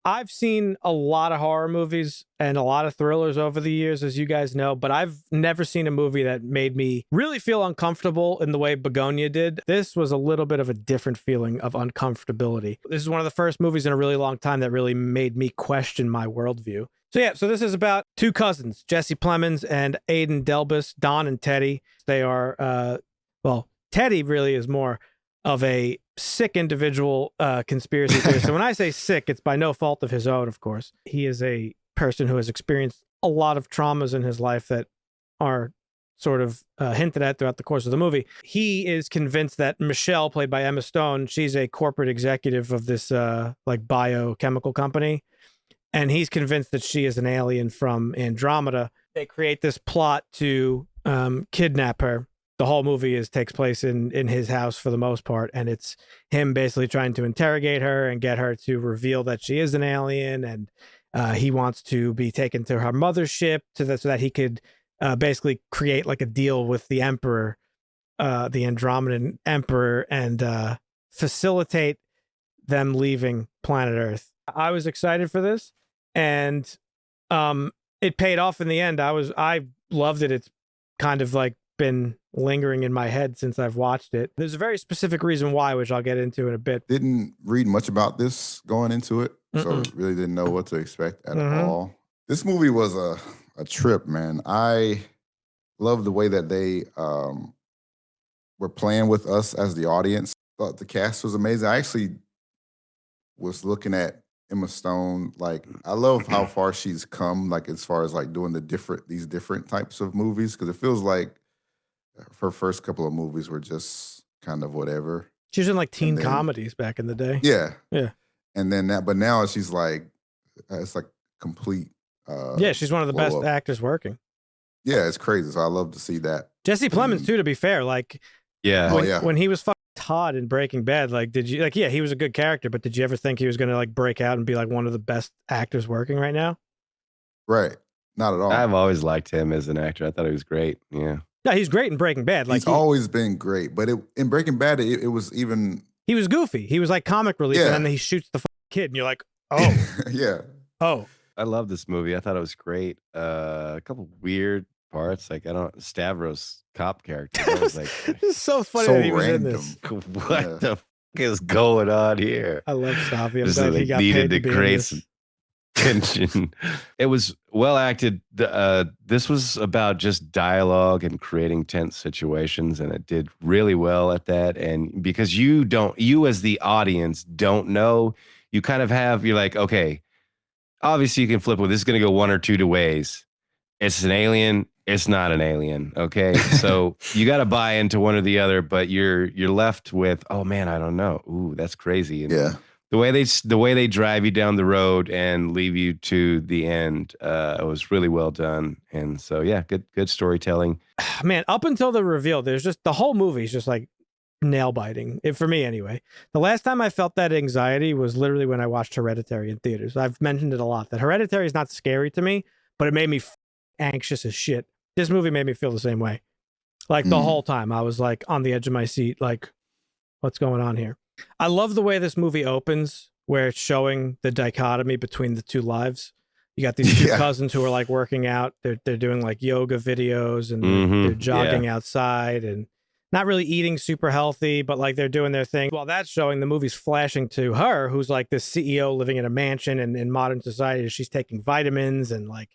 I've seen a lot of horror movies and a lot of thrillers over the years, as you guys know, but I've never seen a movie that made me really feel uncomfortable in the way Begonia did. This was a little bit of a different feeling of uncomfortability. This is one of the first movies in a really long time that really made me question my worldview. So this is about two cousins, Jesse Plemons and Aidan Delbus, Don and Teddy. They are, Teddy really is more of a sick individual conspiracy theorist. So when I say sick, it's by no fault of his own, of course. He is a person who has experienced a lot of traumas in his life that are sort of hinted at throughout the course of the movie. He is convinced that Michelle, played by Emma Stone, she's a corporate executive of this like biochemical company. And he's convinced that she is an alien from Andromeda. They create this plot to kidnap her. The whole movie takes place in his house for the most part, and it's him basically trying to interrogate her and get her to reveal that she is an alien, and he wants to be taken to her mothership so that he could basically create like a deal with the Emperor, the Andromedan Emperor, and facilitate them leaving planet Earth. I was excited for this, and it paid off in the end. I loved it. It's kind of like been lingering in my head since I've watched it. There's a very specific reason why, which I'll get into in a bit. Didn't read much about this going into it, so really didn't know what to expect at all. This movie was a trip, man. I love the way that they were playing with us as the audience. Thought the cast was amazing. I actually was looking at Emma Stone. Like, I love how far she's come, like as far as like doing these different types of movies, because it feels like her first couple of movies were just kind of whatever. She was in like teen comedies back in the day. Yeah. Yeah. And then but now she's like, it's like complete. Yeah, she's one of the best actors working. Yeah, it's crazy. So I love to see that. Jesse Plemons too, to be fair. Like, when he was fucking Todd in Breaking Bad, like, he was a good character, but did you ever think he was going to like break out and be like one of the best actors working right now? Right. Not at all. I've always liked him as an actor. I thought he was great. Yeah. Yeah, he's great in Breaking Bad. Like, he's always been great, but in Breaking Bad, it was even. He was goofy. He was like comic relief, and then he shoots the kid, and you're like, oh, yeah, oh. I love this movie. I thought it was great. A couple weird parts, like Stavros cop character. I was like, it's so funny that he was in this. What the fuck is going on here? I love Stavi. I'm glad he got needed paid to create some tension. It was well acted. This was about just dialogue and creating tense situations, and it did really well at that. And because you as the audience don't know, you kind of you're like, okay, obviously you can flip this is going to go one or two ways. It's an alien. It's not an alien. Okay. So you got to buy into one or the other, but you're left with, oh man, I don't know. Ooh, that's crazy. And yeah. The way they drive you down the road and leave you to the end was really well done. And so, yeah, good storytelling. Man, up until the reveal, there's just the whole movie is just like nail biting for me anyway. The last time I felt that anxiety was literally when I watched Hereditary in theaters. I've mentioned it a lot that Hereditary is not scary to me, but it made me anxious as shit. This movie made me feel the same way. Like the whole time I was like on the edge of my seat, like, what's going on here? I love the way this movie opens, where it's showing the dichotomy between the two lives. You got these two cousins who are like working out. They're doing like yoga videos, and they're jogging outside and not really eating super healthy, but like they're doing their thing. While that's showing, the movie's flashing to her, who's like this CEO living in a mansion, and in modern society, she's taking vitamins and like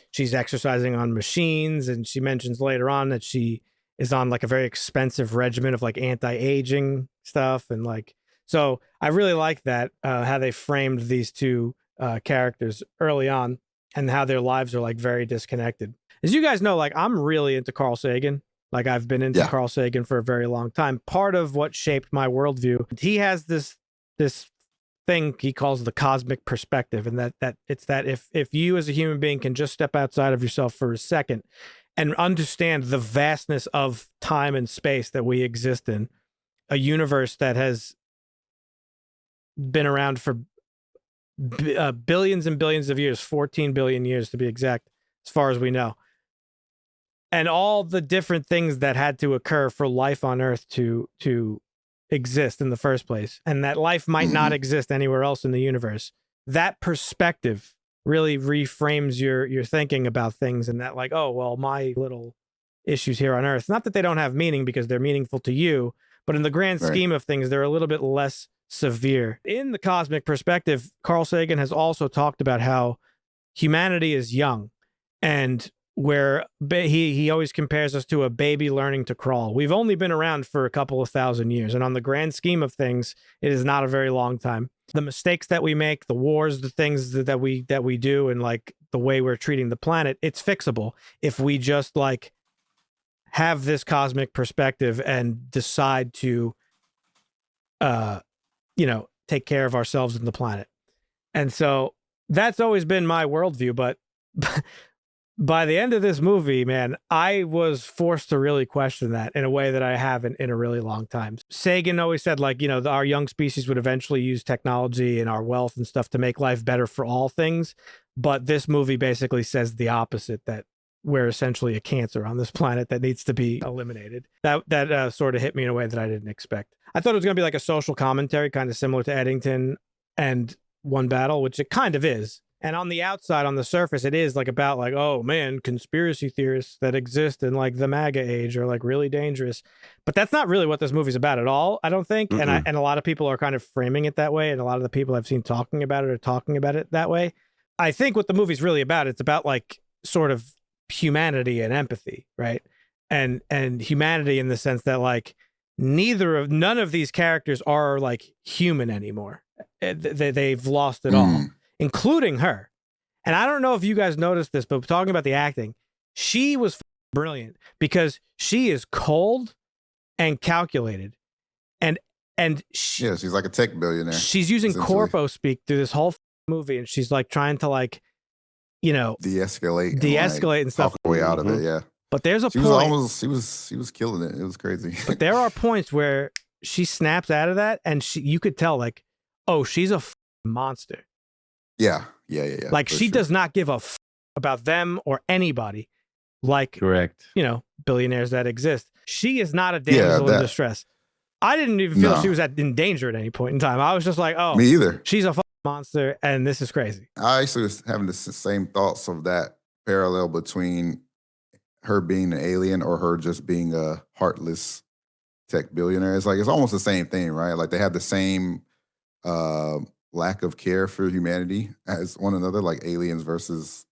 she's exercising on machines. And she mentions later on that she is on like a very expensive regimen of like anti-aging stuff. And like, so I really like that, how they framed these two characters early on and how their lives are like very disconnected. As you guys know, like I'm really into Carl Sagan. Like I've been into Carl Sagan for a very long time. Part of what shaped my worldview, he has this thing he calls the cosmic perspective. And that it's that if you as a human being can just step outside of yourself for a second and understand the vastness of time and space that we exist in, a universe that has been around for billions and billions of years, 14 billion years to be exact, as far as we know. And all the different things that had to occur for life on Earth to exist in the first place. And that life might not exist anywhere else in the universe. that perspective really reframes your thinking about things, and that like, oh, well, my little issues here on Earth, not that they don't have meaning because they're meaningful to you, but in the grand Right. scheme of things, they're a little bit less severe. In the cosmic perspective, Carl Sagan has also talked about how humanity is young, and where he always compares us to a baby learning to crawl. We've only been around for a couple of thousand years, and on the grand scheme of things, it is not a very long time. The mistakes that we make, the wars, the things that we do, and like the way we're treating the planet, it's fixable if we just like have this cosmic perspective and decide to take care of ourselves and the planet. And so that's always been my worldview, but by the end of this movie, man, I was forced to really question that in a way that I haven't in a really long time. Sagan always said, like, our young species would eventually use technology and our wealth and stuff to make life better for all things. But this movie basically says the opposite, that we're essentially a cancer on this planet that needs to be eliminated. That sort of hit me in a way that I didn't expect. I thought it was going to be like a social commentary, kind of similar to Eddington and One Battle, which it kind of is. And on the outside, on the surface, it is like about like, oh man, conspiracy theorists that exist in like the MAGA age are like really dangerous. But that's not really what this movie's about at all, I don't think. Mm-mm. And a lot of people are kind of framing it that way. And a lot of the people I've seen talking about it are talking about it that way. I think what the movie's really about, it's about like sort of humanity and empathy, right? And humanity in the sense that like none of these characters are like human anymore. They've lost it all, including her. And I don't know if you guys noticed this, but talking about the acting, she was brilliant because she is cold and calculated. And she's like a tech billionaire. She's using corpo speak through this whole movie, and she's like trying to like, de-escalate and stuff. Talk her way out of it, yeah. But there's a point. She was killing it. It was crazy. But there are points where she snaps out of that, and you could tell like, oh, she's a monster. Yeah. Like she does not give a about them or anybody. Like, correct. Billionaires that exist. She is not a damsel in distress. I didn't even feel she was in danger at any point in time. I was just like, oh, me either. She's a monster, and this is crazy. I actually was having the same thoughts of that parallel between her being an alien or her just being a heartless tech billionaire. It's like it's almost the same thing, right? Like they have the same lack of care for humanity as one another, like aliens versus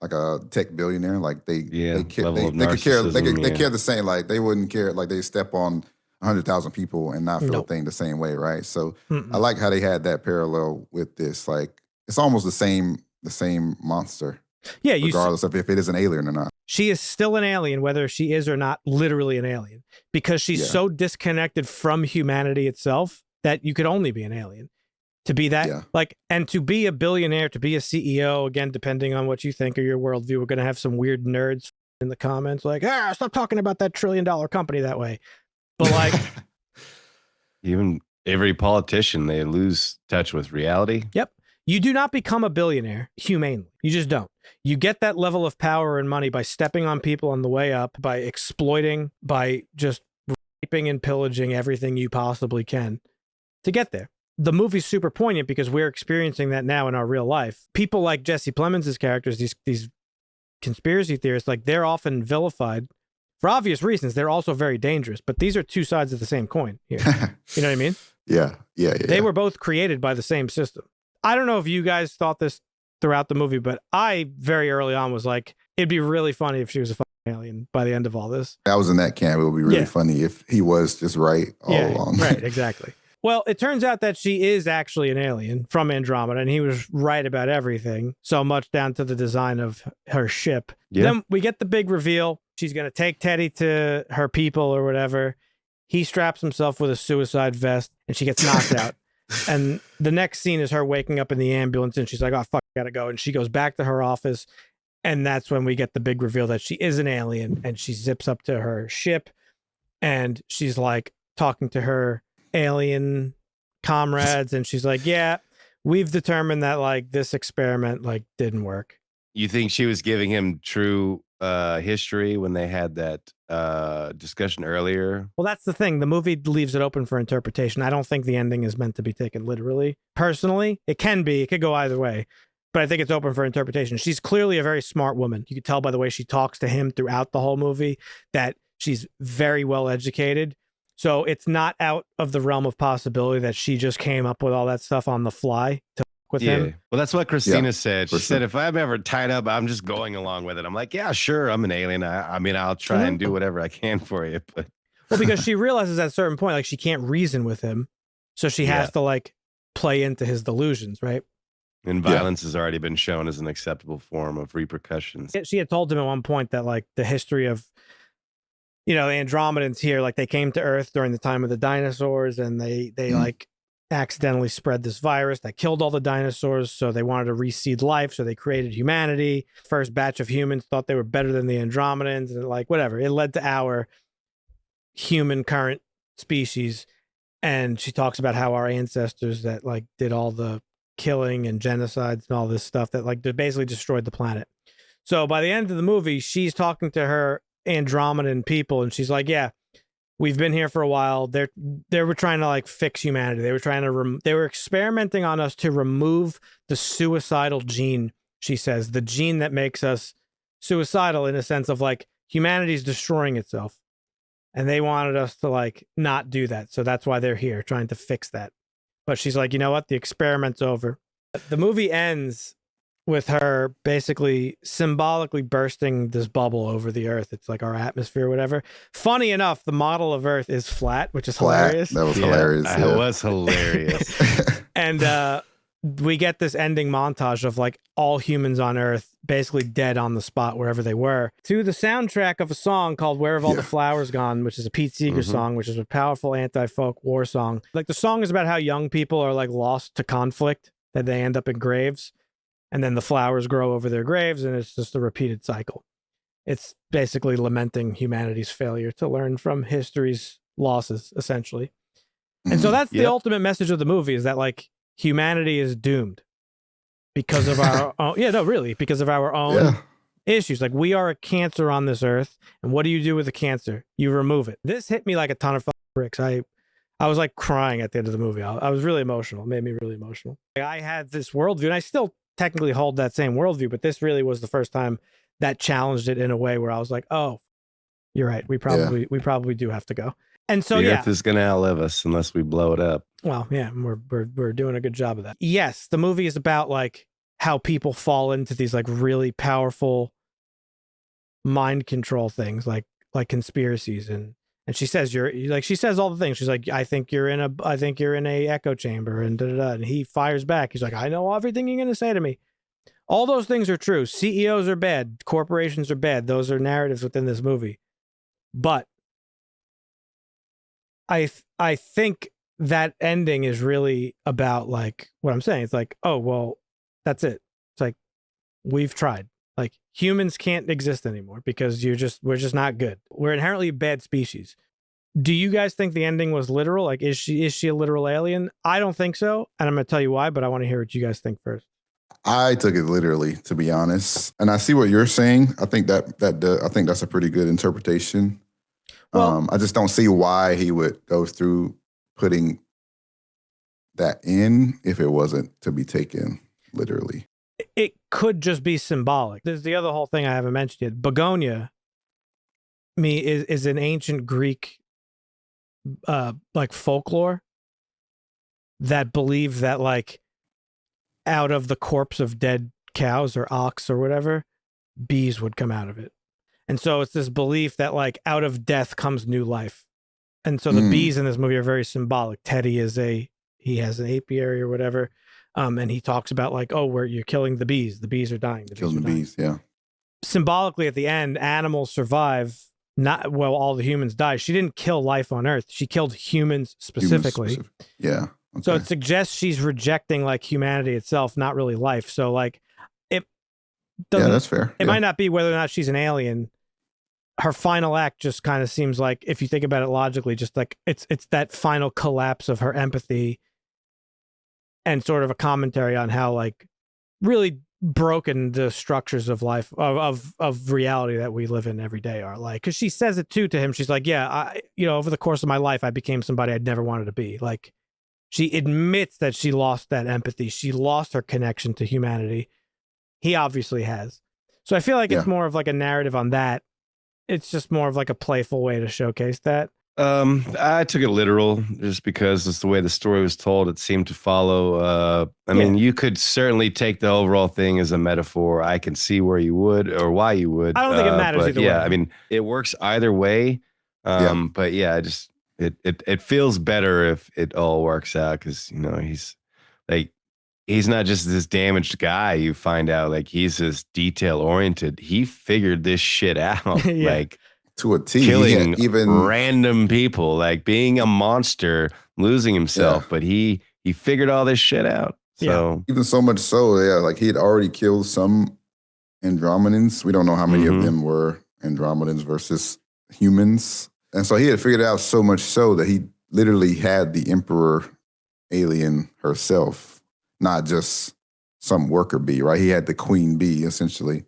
like a tech billionaire. Like they care the same. Like they wouldn't care. Like they step on 100,000 people and not feel a thing the same way, right? So I like how they had that parallel with this. Like it's almost the same monster. Yeah, regardless of if it is an alien or not. She is still an alien, whether she is or not literally an alien, because she's so disconnected from humanity itself that you could only be an alien. To be that, and to be a billionaire, to be a CEO, again, depending on what you think or your worldview, we're going to have some weird nerds in the comments like, stop talking about that $1 trillion company that way. But like, even every politician, they lose touch with reality. Yep. You do not become a billionaire humanely. You just don't. You get that level of power and money by stepping on people on the way up, by exploiting, by just raping and pillaging everything you possibly can to get there. The movie's super poignant because we're experiencing that now in our real life. People like Jesse Plemons' characters, these conspiracy theorists, like they're often vilified for obvious reasons. They're also very dangerous, but these are two sides of the same coin here. You know what I mean? Yeah. They were both created by the same system. I don't know if you guys thought this throughout the movie, but I very early on was like, it'd be really funny if she was a fucking alien by the end of all this. I was in that camp. It would be really funny if he was just right all along. Right, exactly. Well, it turns out that she is actually an alien from Andromeda, and he was right about everything, so much down to the design of her ship. Yeah. Then we get the big reveal. She's going to take Teddy to her people or whatever. He straps himself with a suicide vest, and she gets knocked out. And the next scene is her waking up in the ambulance, and she's like, oh, fuck, I gotta go. And she goes back to her office, and that's when we get the big reveal that she is an alien, and she zips up to her ship, and she's like talking to her alien comrades, and she's like, yeah, we've determined that like this experiment like didn't work. You think she was giving him true history when they had that discussion earlier. Well, that's the thing. The movie leaves it open for interpretation. I don't think the ending is meant to be taken literally. Personally, it can be. It could go either way. But I think it's open for interpretation. She's clearly a very smart woman. You could tell by the way she talks to him throughout the whole movie that she's very well educated. So it's not out of the realm of possibility that she just came up with all that stuff on the fly to fuck with him. Well, that's what Christina said. She said, if I'm ever tied up, I'm just going along with it. I'm like, yeah, sure. I'm an alien. I mean, I'll try and do whatever I can for you. But well, because she realizes at a certain point, like she can't reason with him. So she has to like play into his delusions, right? And violence has already been shown as an acceptable form of repercussions. She had told him at one point that like the history of, you know, the Andromedans here, like they came to Earth during the time of the dinosaurs and they like accidentally spread this virus that killed all the dinosaurs. So they wanted to reseed life. So they created humanity. First batch of humans thought they were better than the Andromedans and like whatever. It led to our human current species. And she talks about how our ancestors that like did all the killing and genocides and all this stuff that like they basically destroyed the planet. So by the end of the movie, she's talking to her Andromedan people and she's like, yeah, we've been here for a while. They were trying to like fix humanity. They were trying to they were experimenting on us to remove the suicidal gene, she says, the gene that makes us suicidal in a sense of like humanity's destroying itself. And they wanted us to like not do that. So that's why they're here trying to fix that. But she's like, you know what? The experiment's over. The movie ends with her basically symbolically bursting this bubble over the Earth. It's like our atmosphere or whatever. Funny enough, the model of Earth is flat, which is hilarious. That was hilarious. It was hilarious. And we get this ending montage of like all humans on Earth basically dead on the spot wherever they were to the soundtrack of a song called Where Have All the Flowers Gone, which is a Pete Seeger song, which is a powerful anti-folk war song. Like the song is about how young people are like lost to conflict, that they end up in graves and then the flowers grow over their graves and it's just a repeated cycle. It's basically lamenting humanity's failure to learn from history's losses, essentially. And so that's the ultimate message of the movie is that like humanity is doomed because of our own, because of our own issues. Like we are a cancer on this earth. And what do you do with the cancer? You remove it. This hit me like a ton of bricks. I was like crying at the end of the movie. I was really emotional. It made me really emotional. Like, I had this worldview and I still technically hold that same worldview, but this really was the first time that challenged it in a way where I was like, oh, you're right. We probably do have to go. And so, the Earth is going to outlive us unless we blow it up. Well, yeah, we're doing a good job of that. Yes, the movie is about like how people fall into these like really powerful mind control things, like conspiracies, and she says she says all the things. She's like, I think you're in a echo chamber, and da da da. And he fires back. He's like, I know everything you're going to say to me. All those things are true. CEOs are bad. Corporations are bad. Those are narratives within this movie, but I think that ending is really about like what I'm saying. It's like, oh, well, that's it. It's like, we've tried. Like humans can't exist anymore because we're just not good. We're inherently a bad species. Do you guys think the ending was literal? Like, is she a literal alien? I don't think so. And I'm going to tell you why, but I want to hear what you guys think first. I took it literally, to be honest. And I see what you're saying. I think I think that's a pretty good interpretation. Well, I just don't see why he would go through putting that in if it wasn't to be taken literally. It could just be symbolic. There's the other whole thing I haven't mentioned yet. Begonia is an ancient Greek like folklore that believed that like out of the corpse of dead cows or ox or whatever, bees would come out of it. And so it's this belief that like out of death comes new life. And so the bees in this movie are very symbolic. Teddy he has an apiary or whatever. And he talks about like, oh, where you're killing the bees. The bees are dying. Killing the bees, yeah. Symbolically at the end, animals survive. All the humans die. She didn't kill life on Earth. She killed humans specifically. Yeah. Okay. So it suggests she's rejecting like humanity itself, not really life. So like it doesn't, that's fair. It might not be whether or not she's an alien. Her final act just kind of seems like, if you think about it logically, just like it's that final collapse of her empathy and sort of a commentary on how like really broken the structures of life of reality that we live in every day are like. Because she says it too to him. She's like, yeah, over the course of my life, I became somebody I'd never wanted to be. Like, she admits that she lost that empathy. She lost her connection to humanity. He obviously has. So I feel like it's more of like a narrative on that. It's just more of like a playful way to showcase that. I took it literal just because it's the way the story was told. It seemed to follow. I mean, you could certainly take the overall thing as a metaphor. I can see where you would or why you would. I don't think it matters either way. Yeah, I mean, it works either way. But yeah, it feels better if it all works out because he's not just this damaged guy. You find out like he's this detail oriented. He figured this shit out. Like. To a T, killing even random people, like being a monster, losing himself, but he figured all this shit out. So even so much so, like he had already killed some Andromedans. We don't know how many of them were Andromedans versus humans, and so he had figured out so much so that he literally had the Emperor alien herself, not just some worker bee, right? He had the queen bee essentially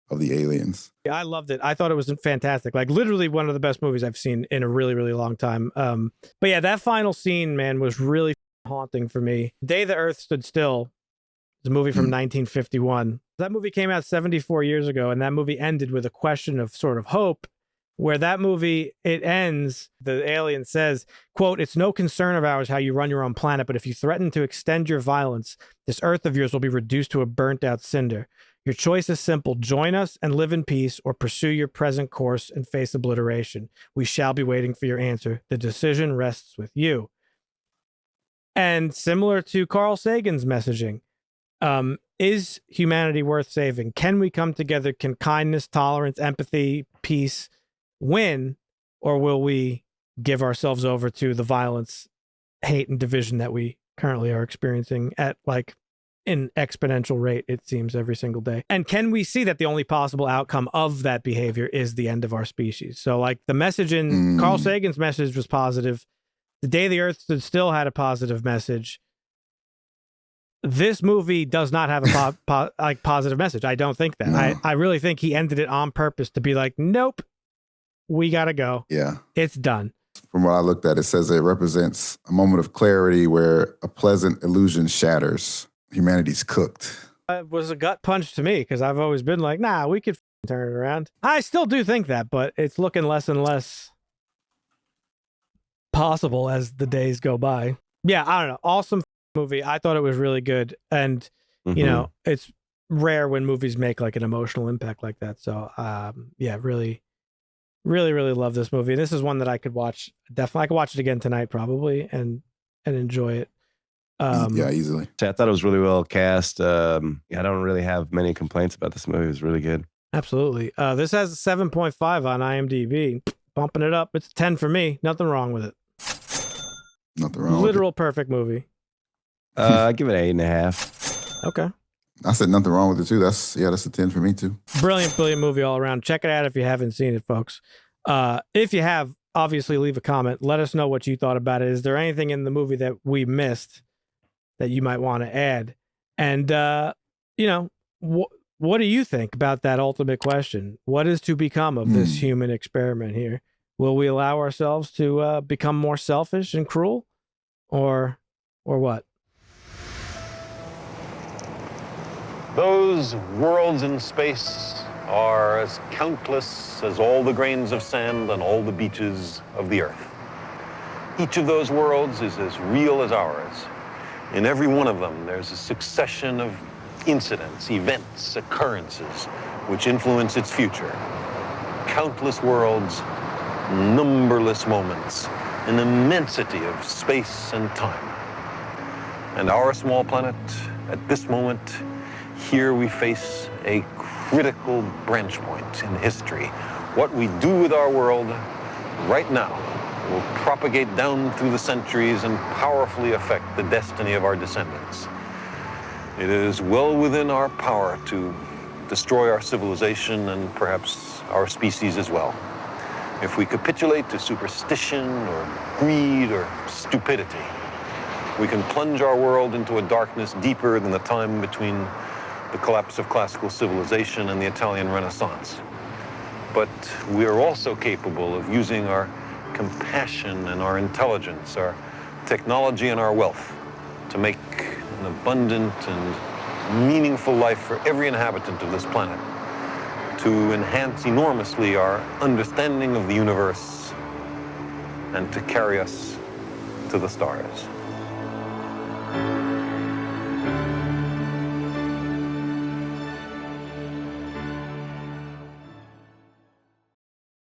of the aliens. Yeah, I loved it. I thought it was fantastic. Like literally one of the best movies I've seen in a really, really long time. But yeah, that final scene, man, was really haunting for me. Day the Earth Stood Still. It's a movie from 1951. That movie came out 74 years ago, and that movie ended with a question of sort of hope, where that movie, it ends, the alien says, quote, "It's no concern of ours how you run your own planet, but if you threaten to extend your violence, this Earth of yours will be reduced to a burnt out cinder. Your choice is simple. Join us and live in peace, or pursue your present course and face obliteration. We shall be waiting for your answer. The decision rests with you." And similar to Carl Sagan's messaging, is humanity worth saving? Can we come together? Can kindness, tolerance, empathy, peace win? Or will we give ourselves over to the violence, hate, and division that we currently are experiencing at like in exponential rate, it seems, every single day? And can we see that the only possible outcome of that behavior is the end of our species? So like the message in Carl Sagan's message was positive. The Day the Earth Stood Still had a positive message. This movie does not have a positive message. I don't think that. No. I really think he ended it on purpose to be like, nope, we gotta go. Yeah. It's done. From what I looked at, it says it represents a moment of clarity where a pleasant illusion shatters. Humanity's cooked. It was a gut punch to me because I've always been like, nah, we could turn it around. I still do think that, but it's looking less and less possible as the days go by. Yeah, I don't know. Awesome movie. I thought it was really good. And, it's rare when movies make like an emotional impact like that. So, yeah, really, really, really love this movie. And this is one that I could watch. Definitely, I could watch it again tonight probably and enjoy it. Yeah, easily. I thought it was really well cast. I don't really have many complaints about this movie. It was really good. Absolutely. This has a 7.5 on IMDb. Bumping it up. It's a 10 for me. Nothing wrong with it. Nothing wrong. Literal perfect movie. I give it 8.5. Okay. I said nothing wrong with it too. That's a 10 for me too. Brilliant movie all around. Check it out if you haven't seen it, folks. If you have, obviously leave a comment. Let us know what you thought about it. Is there anything in the movie that we missed that you might want to add? And, what do you think about that ultimate question? What is to become of this human experiment here? Will we allow ourselves to become more selfish and cruel, or what? Those worlds in space are as countless as all the grains of sand on all the beaches of the earth. Each of those worlds is as real as ours. In every one of them, there's a succession of incidents, events, occurrences, which influence its future. Countless worlds, numberless moments, an immensity of space and time. And our small planet, at this moment, here we face a critical branch point in history. What we do with our world right now will propagate down through the centuries and powerfully affect the destiny of our descendants. It is well within our power to destroy our civilization and perhaps our species as well. If we capitulate to superstition or greed or stupidity, we can plunge our world into a darkness deeper than the time between the collapse of classical civilization and the Italian Renaissance. But we are also capable of using our compassion and our intelligence, our technology and our wealth to make an abundant and meaningful life for every inhabitant of this planet, to enhance enormously our understanding of the universe, and to carry us to the stars.